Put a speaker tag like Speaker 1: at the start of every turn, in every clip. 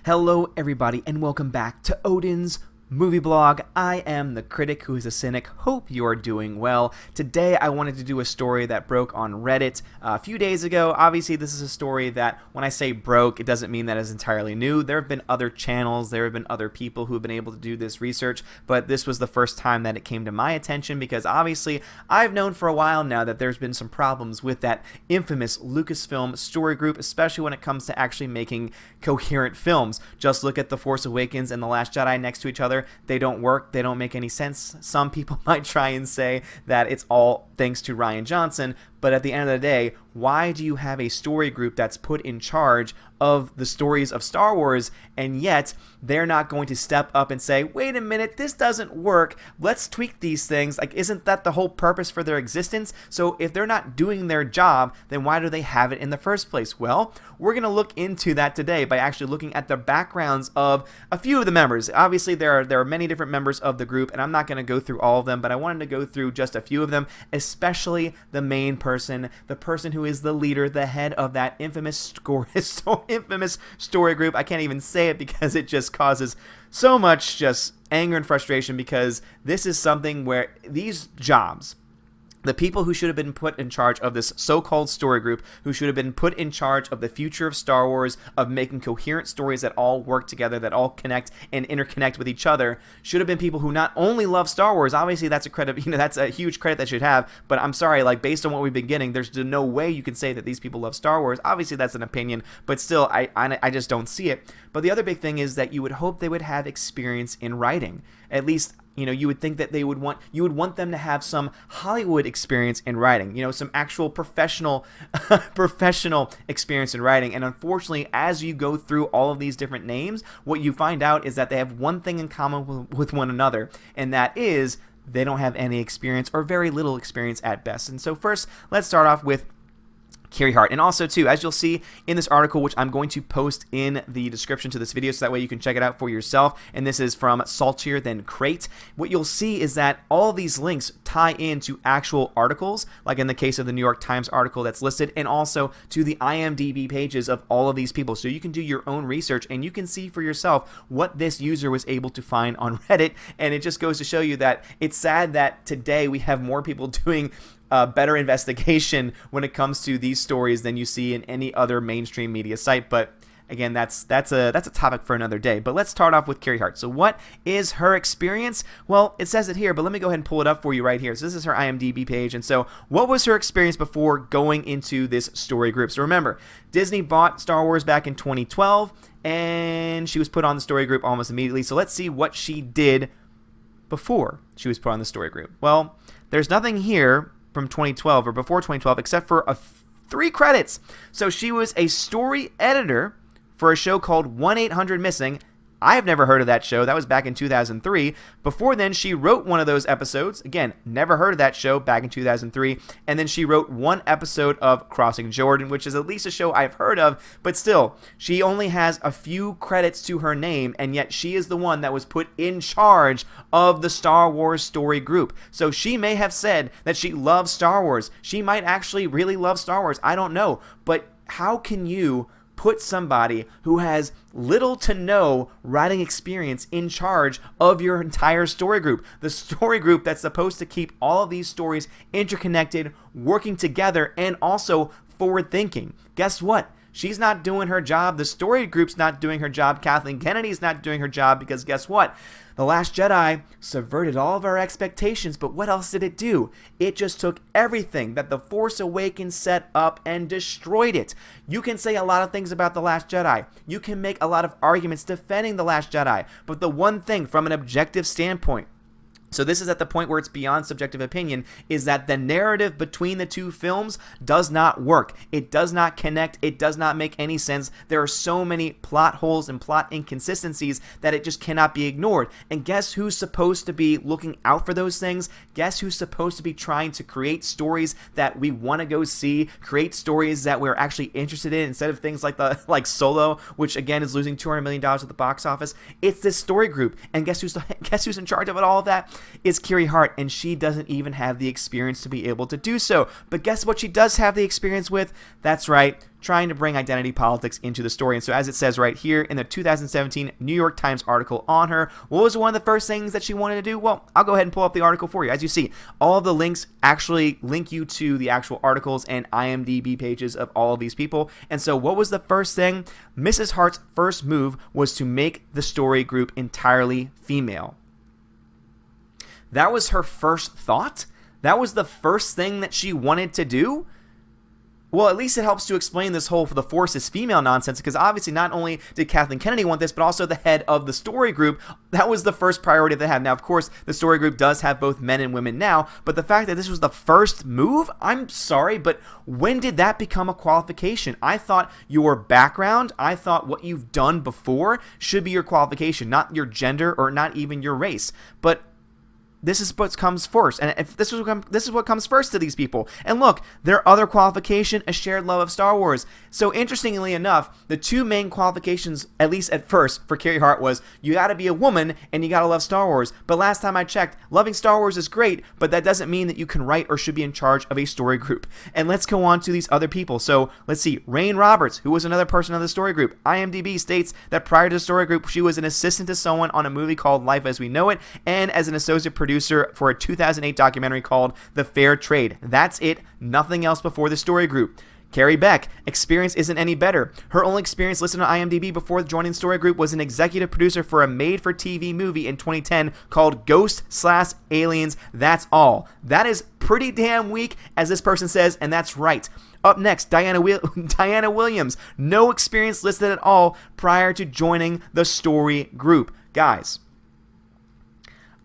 Speaker 1: Hello everybody and welcome back to Odin's Movie Blog. I am the critic who is a cynic. Hope you are doing well. Today I wanted to do a story that broke on Reddit a few days ago. Obviously this is a story that when I say broke, it doesn't mean that it's entirely new. There have been other channels, there have been other people who have been able to do this research, but this was the first time that it came to my attention because obviously I've known for a while now that there's been some problems with that infamous Lucasfilm story group, especially when it comes to actually making coherent films. Just look at The Force Awakens and The Last Jedi next to each other. They don't work. They don't make any sense. Some people might try and say that it's all thanks to Rian Johnson, but at the end of the day, why do you have a story group that's put in charge of the stories of Star Wars, and yet they're not going to step up and say, wait a minute, this doesn't work, let's tweak these things? Like, isn't that the whole purpose for their existence? So if they're not doing their job, then why do they have it in the first place? Well, we're going to look into that today by actually looking at the backgrounds of a few of the members. Obviously, there are many different members of the group, and I'm not going to go through all of them, but I wanted to go through just a few of them, especially the main person, the person who is the leader, the head of that infamous story group. I can't even say it because it just causes so much just anger and frustration, because this is something where these jobs, the people who should have been put in charge of this so-called story group, who should have been put in charge of the future of Star Wars, of making coherent stories that all work together, that all connect and interconnect with each other, should have been people who not only love Star Wars. Obviously that's a credit, that's a huge credit they should have, but I'm sorry, like, based on what we've been getting, there's no way you can say that these people love Star Wars. Obviously that's an opinion, but still, I just don't see it. But the other big thing is that you would hope they would have experience in writing. At least, you would think that you would want them to have some Hollywood experience in writing, some actual professional experience in writing. And unfortunately, as you go through all of these different names, what you find out is that they have one thing in common with one another, and that is they don't have any experience or very little experience at best. And so first, let's start off with Carey Hart. And also too, as you'll see in this article, which I'm going to post in the description to this video so that way you can check it out for yourself, and this is from Saltier Than Crate, what you'll see is that all these links tie into actual articles, like in the case of the New York Times article that's listed, and also to the IMDb pages of all of these people. So you can do your own research and you can see for yourself what this user was able to find on Reddit. And it just goes to show you that it's sad that today we have more people doing better investigation when it comes to these stories than you see in any other mainstream media site. But again, that's a topic for another day. But let's start off with Carey Hart. So what is her experience? Well, it says it here, but let me go ahead and pull it up for you right here. So this is her IMDb page. And so what was her experience before going into this story group? So remember, Disney bought Star Wars back in 2012, and she was put on the story group almost immediately. So let's see what she did before she was put on the story group. Well, there's nothing here from 2012 or before 2012 except for 3 credits. So she was a story editor for a show called 1-800-MISSING. I've never heard of that show. That was back in 2003. Before then, she wrote one of those episodes. Again, never heard of that show, back in 2003. And then she wrote one episode of Crossing Jordan, which is at least a show I've heard of. But still, she only has a few credits to her name, and yet she is the one that was put in charge of the Star Wars story group. So she may have said that she loves Star Wars. She might actually really love Star Wars. I don't know. But how can you put somebody who has little to no writing experience in charge of your entire story group? The story group that's supposed to keep all of these stories interconnected, working together, and also forward thinking. Guess what? She's not doing her job. The story group's not doing her job. Kathleen Kennedy's not doing her job, because guess what? The Last Jedi subverted all of our expectations, but what else did it do? It just took everything that The Force Awakens set up and destroyed it. You can say a lot of things about The Last Jedi. You can make a lot of arguments defending The Last Jedi, but the one thing from an objective standpoint, so this is at the point where it's beyond subjective opinion, is that the narrative between the two films does not work. It does not connect. It does not make any sense. There are so many plot holes and plot inconsistencies that it just cannot be ignored. And guess who's supposed to be looking out for those things? Guess who's supposed to be trying to create stories that we want to go see, create stories that we're actually interested in, instead of things like Solo, which again is losing $200 million at the box office? It's this story group. And guess who's in charge of all of that? is Carey Hart, and she doesn't even have the experience to be able to do so. But guess what she does have the experience with? That's right, trying to bring identity politics into the story. And so as it says right here in the 2017 New York Times article on her, what was one of the first things that she wanted to do? Well, I'll go ahead and pull up the article for you. As you see, all of the links actually link you to the actual articles and IMDb pages of all of these people. And so what was the first thing? Mrs. Hart's first move was to make the story group entirely female. That was her first thought? That was the first thing that she wanted to do? Well, at least it helps to explain this whole the Force is female nonsense, because obviously not only did Kathleen Kennedy want this, but also the head of the story group, that was the first priority they had. Now, of course, the story group does have both men and women now, but the fact that this was the first move, I'm sorry, but when did that become a qualification? I thought your background, I thought what you've done before should be your qualification, not your gender or not even your race. But this is what comes first, and if this is what comes first to these people. And look, their other qualification, a shared love of Star Wars. So interestingly enough, the two main qualifications, at least at first, for Carey Hart was you got to be a woman and you got to love Star Wars. But last time I checked, loving Star Wars is great, but that doesn't mean that you can write or should be in charge of a story group. And let's go on to these other people. So let's see, Rainn Roberts, who was another person of the story group. IMDb states that prior to the story group, she was an assistant to someone on a movie called Life as We Know It, and as an associate producer for a 2008 documentary called The Fair Trade. That's it, nothing else before the story group. Carrie Beck, experience isn't any better. Her only experience listed on IMDb before joining the story group was an executive producer for a made-for-TV movie in 2010 called Ghost/Aliens. That's all. That is pretty damn weak, as this person says, and that's right. Up next, Diana Williams. No experience listed at all prior to joining the story group. Guys,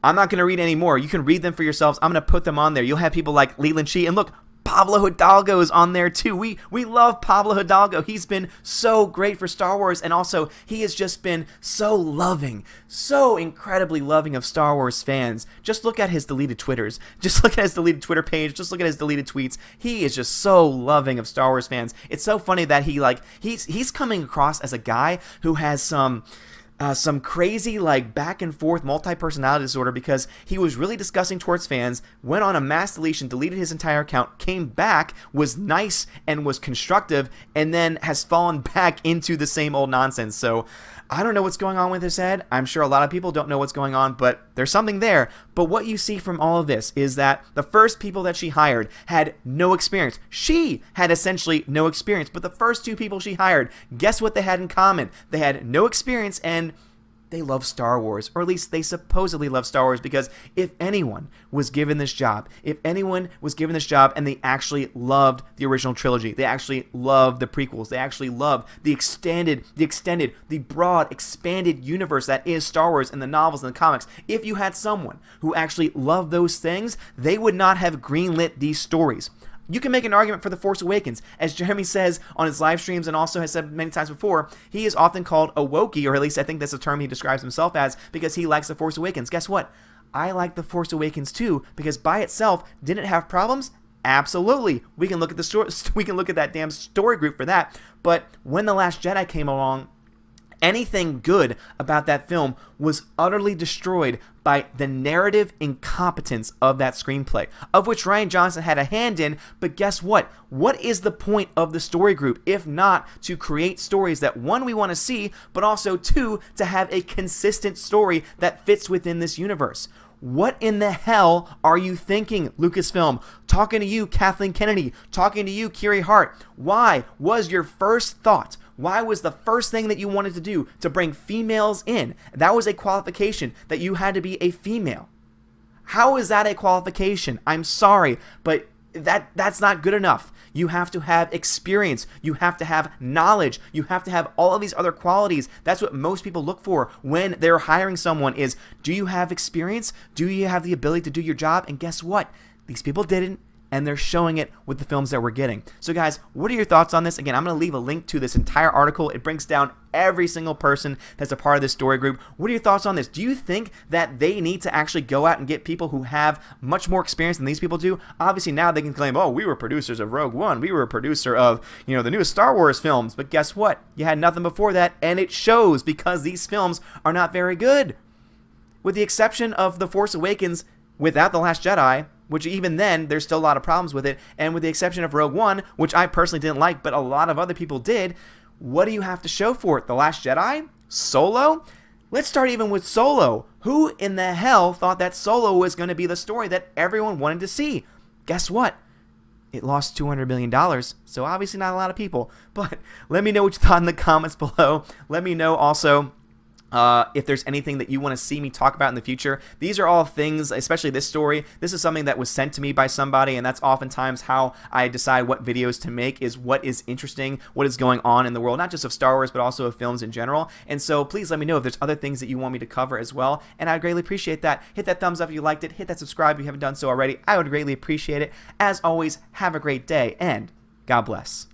Speaker 1: I'm not going to read any more. You can read them for yourselves. I'm going to put them on there. You'll have people like Leland Shee. And look, Pablo Hidalgo is on there too. We love Pablo Hidalgo. He's been so great for Star Wars. And also, he has just been so loving, so incredibly loving of Star Wars fans. Just look at his deleted Twitters. Just look at his deleted Twitter page. Just look at his deleted tweets. He is just so loving of Star Wars fans. It's so funny that he's coming across as a guy who has some crazy back and forth multi-personality disorder, because he was really disgusting towards fans, went on a mass deletion, deleted his entire account, came back, was nice and was constructive, and then has fallen back into the same old nonsense. So I don't know what's going on with his head. I'm sure a lot of people don't know what's going on, but there's something there. But what you see from all of this is that the first people that she hired had no experience. She had essentially no experience, but the first two people she hired, guess what they had in common? They had no experience and they love Star Wars, or at least they supposedly love Star Wars, because if anyone was given this job, and they actually loved the original trilogy, they actually loved the prequels, they actually loved the broad, expanded universe that is Star Wars and the novels and the comics, if you had someone who actually loved those things, they would not have greenlit these stories. You can make an argument for The Force Awakens. As Jeremy says on his live streams and also has said many times before, he is often called a Wookiee, or at least I think that's the term he describes himself as, because he likes The Force Awakens. Guess what? I like The Force Awakens too, because by itself, did it have problems? Absolutely. We can look at that damn story group for that. But when The Last Jedi came along, anything good about that film was utterly destroyed by the narrative incompetence of that screenplay, of which Rian Johnson had a hand in. But guess what? What is the point of the story group if not to create stories that, one, we want to see, but also, two, to have a consistent story that fits within this universe? What in the hell are you thinking, Lucasfilm? Talking to you, Kathleen Kennedy. Talking to you, Carey Hart. Why was your first thought? Why was the first thing that you wanted to do to bring females in? That was a qualification, that you had to be a female. How is that a qualification? I'm sorry, but that's not good enough. You have to have experience. You have to have knowledge. You have to have all of these other qualities. That's what most people look for when they're hiring someone is, do you have experience? Do you have the ability to do your job? And guess what? These people didn't. And they're showing it with the films that we're getting. So guys, what are your thoughts on this? Again, I'm going to leave a link to this entire article. It breaks down every single person that's a part of this story group. What are your thoughts on this? Do you think that they need to actually go out and get people who have much more experience than these people do? Obviously now they can claim, oh, we were producers of Rogue One. We were a producer of, the newest Star Wars films. But guess what? You had nothing before that, and it shows, because these films are not very good. with the exception of The Force Awakens without The Last Jedi, which even then, there's still a lot of problems with it, and with the exception of Rogue One, which I personally didn't like, but a lot of other people did, what do you have to show for it? The Last Jedi? Solo? Let's start even with Solo. Who in the hell thought that Solo was going to be the story that everyone wanted to see? Guess what? It lost $200 million, so obviously not a lot of people. But let me know what you thought in the comments below. Let me know also if there's anything that you want to see me talk about in the future. These are all things, especially this story. This is something that was sent to me by somebody, and that's oftentimes how I decide what videos to make, is what is interesting, what is going on in the world, not just of Star Wars, but also of films in general. And so please let me know if there's other things that you want me to cover as well, and I'd greatly appreciate that. Hit that thumbs up if you liked it. Hit that subscribe if you haven't done so already. I would greatly appreciate it. As always, have a great day, and God bless.